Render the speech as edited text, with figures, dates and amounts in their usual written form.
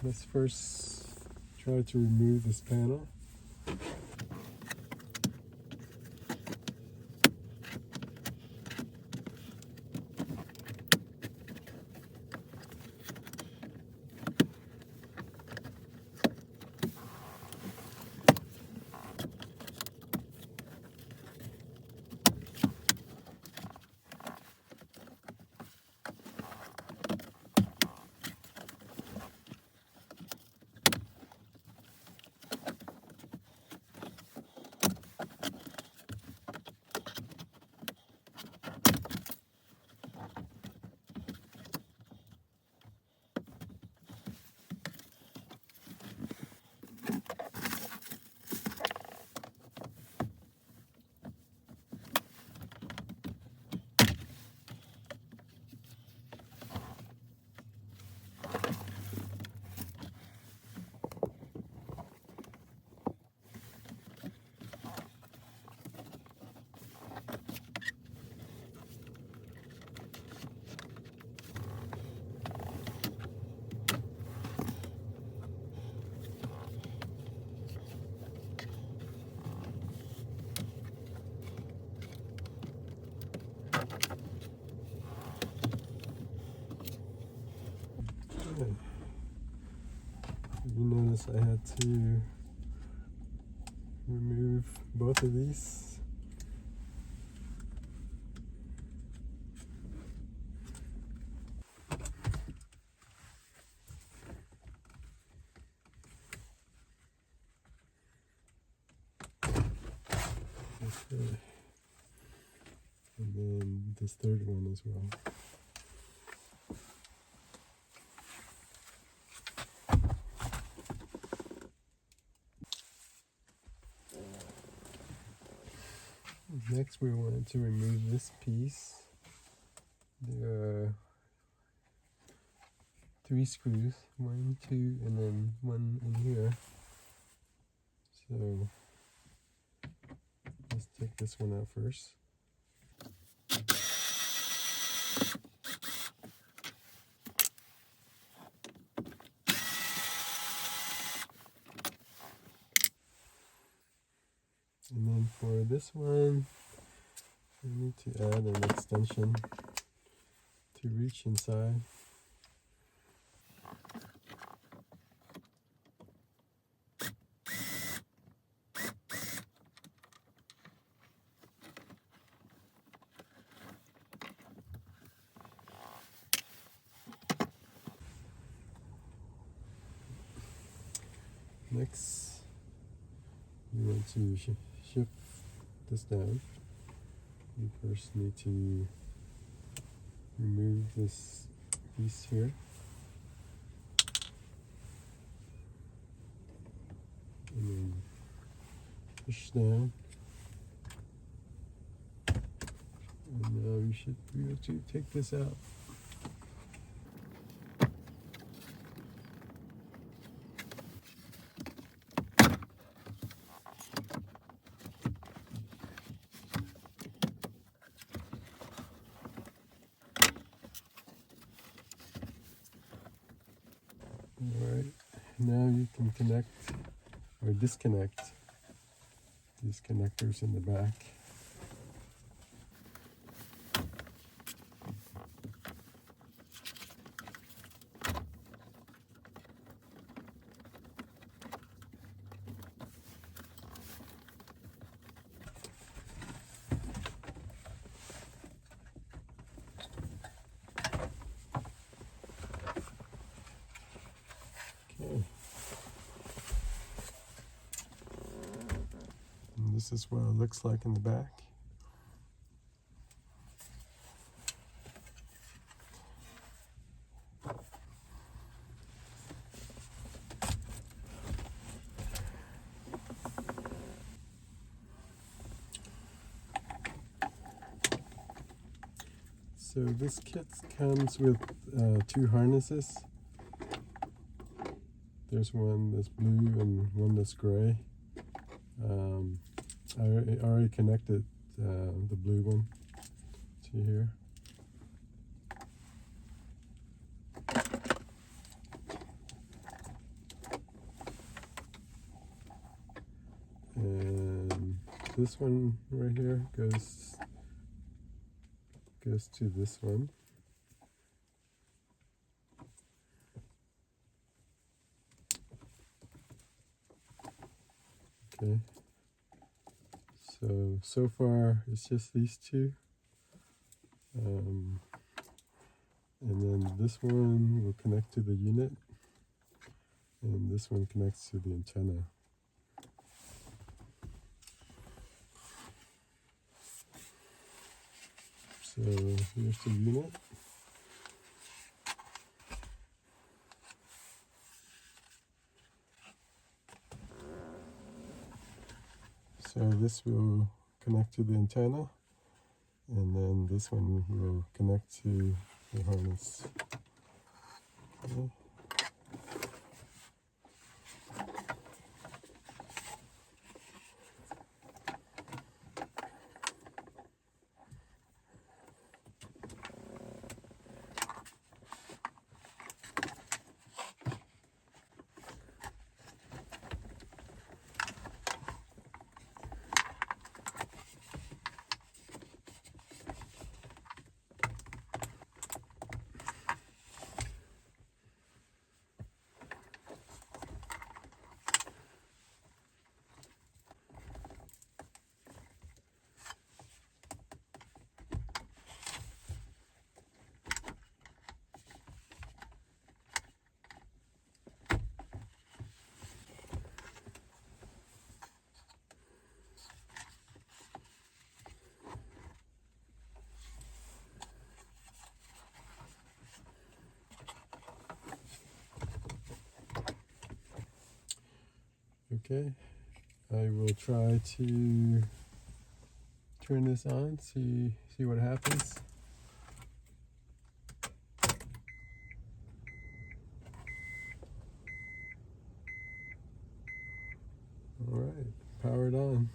Let's first try to remove this panel. You notice I had to remove both of these. Okay. And then this third one as well. Next, we wanted to remove this piece. There are 3 screws, 1, 2, and then 1 in here. So let's take this one out first. And then for this one, we need to add an extension to reach inside. Next, we want to shift this down. You first need to remove this piece here. And then push down. And now you should be able to take this out. Alright, now you can connect or disconnect these connectors in the back. Okay. And this is what it looks like in the back. So this kit comes with 2 harnesses. There's one that's blue and one that's gray. I already connected the blue one to here. this one right here goes to this one. Okay. So far it's just these two. And then this one will connect to the unit, and this one connects to the antenna. So here's the unit. So this will connect to the antenna, and then this one will connect to the harness. Okay. Okay, I will try to turn this on, see what happens. All right, powered on.